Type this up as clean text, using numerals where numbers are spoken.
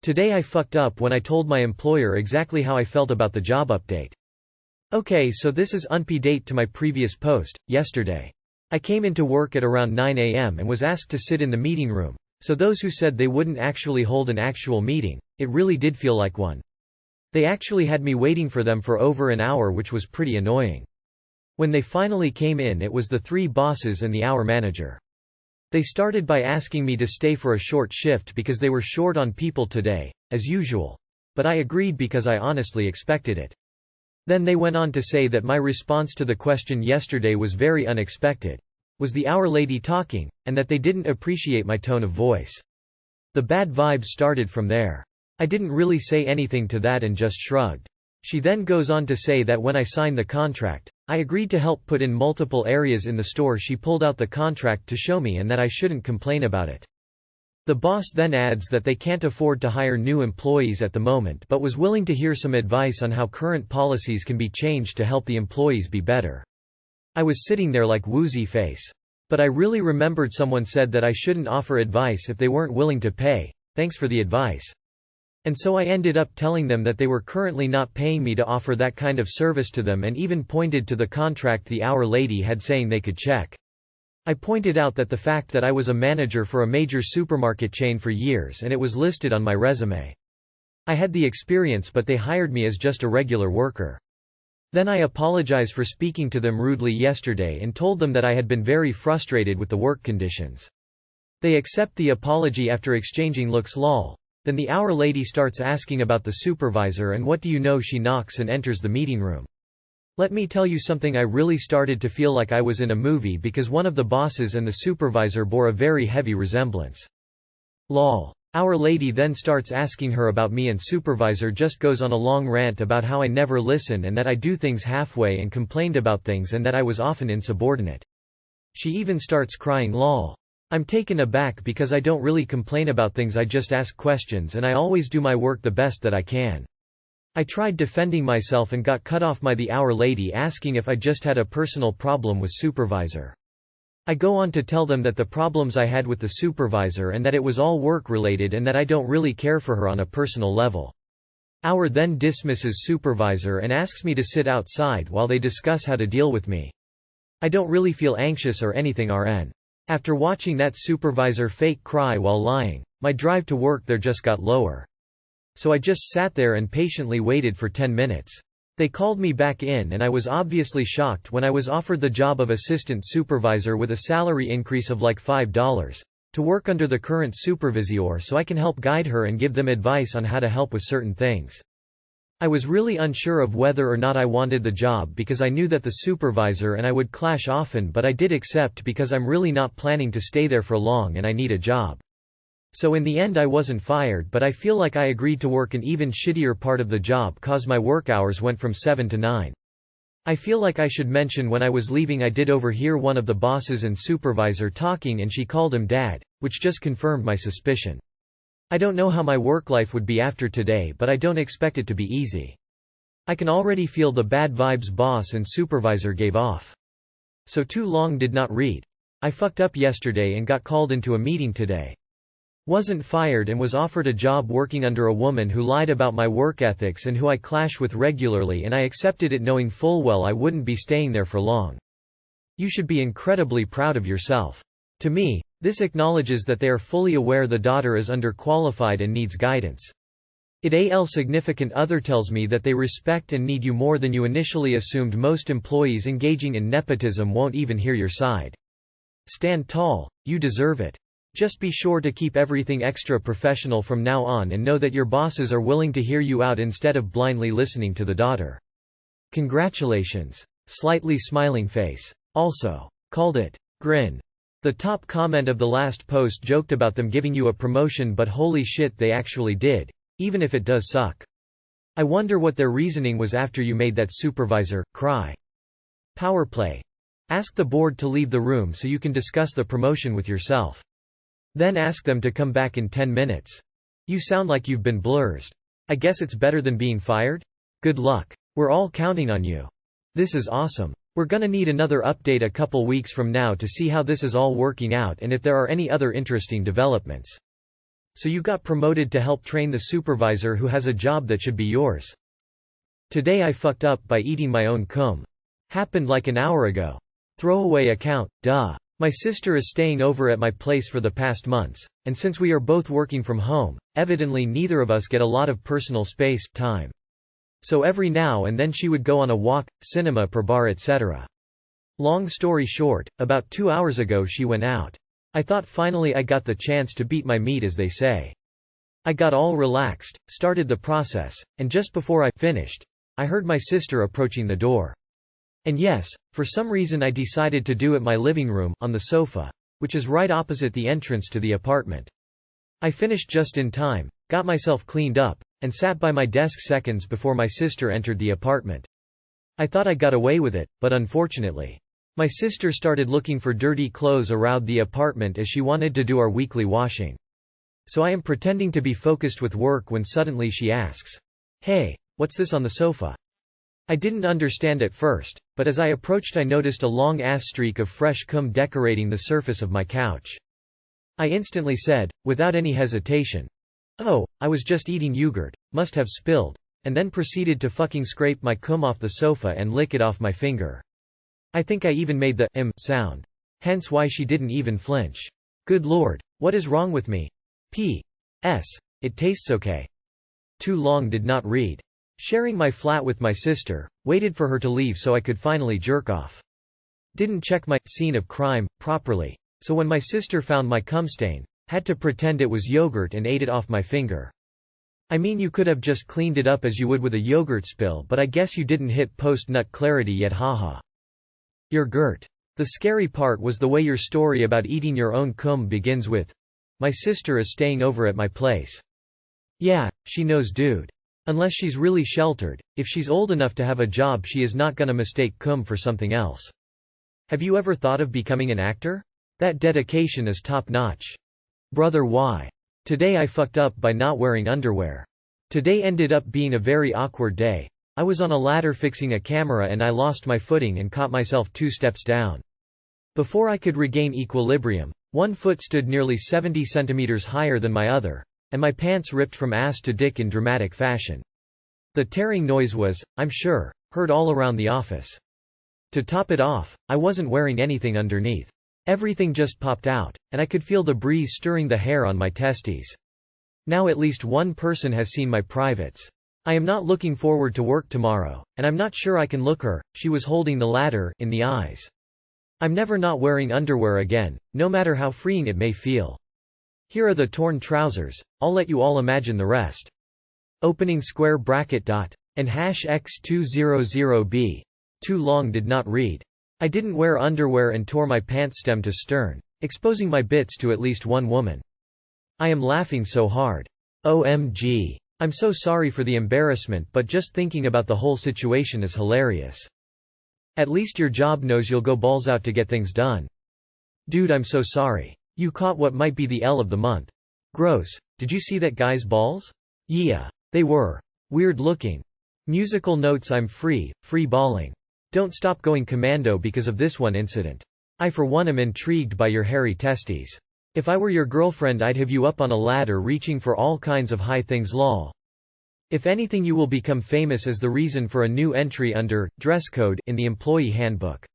Today I fucked up when I told my employer exactly how I felt about the job update. Okay, so this is unp-date to my previous post, yesterday. I came into work at around 9 a.m. and was asked to sit in the meeting room, so those who said they wouldn't actually hold an actual meeting, it really did feel like one. They actually had me waiting for them for over an hour, which was pretty annoying. When they finally came in, it was the 3 bosses and the hour manager. They started by asking me to stay for a short shift because they were short on people today, as usual. But I agreed because I honestly expected it. Then they went on to say that my response to the question yesterday was very unexpected. Was the hour lady talking? And that they didn't appreciate my tone of voice. The bad vibes started from there. I didn't really say anything to that and just shrugged. She then goes on to say that when I signed the contract, I agreed to help put in multiple areas in the store. She pulled out the contract to show me and that I shouldn't complain about it. The boss then adds that they can't afford to hire new employees at the moment but was willing to hear some advice on how current policies can be changed to help the employees be better. I was sitting there like woozy face. But I really remembered someone said that I shouldn't offer advice if they weren't willing to pay. Thanks for the advice. And so I ended up telling them that they were currently not paying me to offer that kind of service to them, and even pointed to the contract the hour lady had saying they could check. I pointed out that the fact that I was a manager for a major supermarket chain for years and it was listed on my resume. I had the experience, but they hired me as just a regular worker. Then I apologized for speaking to them rudely yesterday and told them that I had been very frustrated with the work conditions. They accept the apology after exchanging looks lol. Then the hour lady starts asking about the supervisor, and what do you know, she knocks and enters the meeting room. Let me tell you something, I really started to feel like I was in a movie because one of the bosses and the supervisor bore a very heavy resemblance. Lol. Our lady then starts asking her about me and supervisor just goes on a long rant about how I never listen and that I do things halfway and complained about things and that I was often insubordinate. She even starts crying lol. I'm taken aback because I don't really complain about things, I just ask questions and I always do my work the best that I can. I tried defending myself and got cut off by the hour lady asking if I just had a personal problem with supervisor. I go on to tell them that the problems I had with the supervisor and that it was all work related and that I don't really care for her on a personal level. Hour then dismisses supervisor and asks me to sit outside while they discuss how to deal with me. I don't really feel anxious or anything, RN. After watching that supervisor fake cry while lying, my drive to work there just got lower. So I just sat there and patiently waited for 10 minutes. They called me back in and I was obviously shocked when I was offered the job of assistant supervisor with a salary increase of like $5, to work under the current supervisor so I can help guide her and give them advice on how to help with certain things. I was really unsure of whether or not I wanted the job because I knew that the supervisor and I would clash often, but I did accept because I'm really not planning to stay there for long and I need a job. So in the end I wasn't fired, but I feel like I agreed to work an even shittier part of the job cause my work hours went from 7 to 9. I feel like I should mention when I was leaving I did overhear one of the bosses and supervisor talking and she called him dad, which just confirmed my suspicion. I don't know how my work life would be after today, but I don't expect it to be easy. I can already feel the bad vibes boss and supervisor gave off. So too long did not read. I fucked up yesterday and got called into a meeting today. Wasn't fired and was offered a job working under a woman who lied about my work ethics and who I clash with regularly, and I accepted it knowing full well I wouldn't be staying there for long. You should be incredibly proud of yourself. To me, this acknowledges that they are fully aware the daughter is underqualified and needs guidance. It significant other tells me that they respect and need you more than you initially assumed. Most employees engaging in nepotism won't even hear your side. Stand tall, you deserve it. Just be sure to keep everything extra professional from now on and know that your bosses are willing to hear you out instead of blindly listening to the daughter. Congratulations. Slightly smiling face. Also, called it. Grin. The top comment of the last post joked about them giving you a promotion, but holy shit they actually did, even if it does suck. I wonder what their reasoning was after you made that supervisor cry. Power play. Ask the board to leave the room so you can discuss the promotion with yourself. Then ask them to come back in 10 minutes. You sound like you've been blurred. I guess it's better than being fired? Good luck. We're all counting on you. This is awesome. We're gonna need another update a couple weeks from now to see how this is all working out and if there are any other interesting developments. So you got promoted to help train the supervisor who has a job that should be yours. Today I fucked up by eating my own cum. Happened like an hour ago. Throwaway account, duh. My sister is staying over at my place for the past months, and since we are both working from home, evidently neither of us get a lot of personal space time. So every now and then she would go on a walk, cinema per bar etc. Long story short, about 2 hours ago she went out. I thought finally I got the chance to beat my meat as they say. I got all relaxed, started the process, and just before I finished, I heard my sister approaching the door. And yes, for some reason I decided to do it my living room, on the sofa, which is right opposite the entrance to the apartment. I finished just in time, got myself cleaned up, and sat by my desk seconds before my sister entered the apartment. I thought I got away with it, but unfortunately, my sister started looking for dirty clothes around the apartment as she wanted to do our weekly washing. So I am pretending to be focused with work when suddenly she asks, "Hey, what's this on the sofa?" I didn't understand at first, but as I approached I noticed a long ass streak of fresh cum decorating the surface of my couch. I instantly said, without any hesitation, "Oh, I was just eating yogurt, must have spilled," and then proceeded to fucking scrape my cum off the sofa and lick it off my finger. I think I even made the sound. Hence why she didn't even flinch. Good lord, what is wrong with me? P.S. It tastes okay. Too long did not read. Sharing my flat with my sister, waited for her to leave so I could finally jerk off. Didn't check my scene of crime properly, so when my sister found my cum stain, had to pretend it was yogurt and ate it off my finger. I mean, you could have just cleaned it up as you would with a yogurt spill, but I guess you didn't hit post-nut clarity yet, haha. Your Gert. The scary part was the way your story about eating your own cum begins with, "My sister is staying over at my place." Yeah, she knows, dude. Unless she's really sheltered, if she's old enough to have a job she is not gonna mistake cum for something else. Have you ever thought of becoming an actor? That dedication is top-notch. Brother, why? Today I fucked up by not wearing underwear. Today ended up being a very awkward day. I was on a ladder fixing a camera and I lost my footing and caught myself 2 steps down. Before I could regain equilibrium, one foot stood nearly 70 centimeters higher than my other, and my pants ripped from ass to dick in dramatic fashion. The tearing noise was, I'm sure, heard all around the office. To top it off, I wasn't wearing anything underneath. Everything just popped out, and I could feel the breeze stirring the hair on my testes. Now at least one person has seen my privates. I am not looking forward to work tomorrow, and I'm not sure I can look her, she was holding the ladder, in the eyes. I'm never not wearing underwear again, no matter how freeing it may feel. Here are the torn trousers, I'll let you all imagine the rest. Opening square bracket dot. And #X200B. Too long did not read. I didn't wear underwear and tore my pants stem to stern, exposing my bits to at least one woman. I am laughing so hard. OMG. I'm so sorry for the embarrassment, but just thinking about the whole situation is hilarious. At least your job knows you'll go balls out to get things done. Dude, I'm so sorry. You caught what might be the L of the month. Gross. Did you see that guy's balls? Yeah. They were weird looking. Musical notes. I'm free balling. Don't stop going commando because of this one incident. I for one am intrigued by your hairy testes. If I were your girlfriend I'd have you up on a ladder reaching for all kinds of high things, lol. If anything you will become famous as the reason for a new entry under dress code in the employee handbook.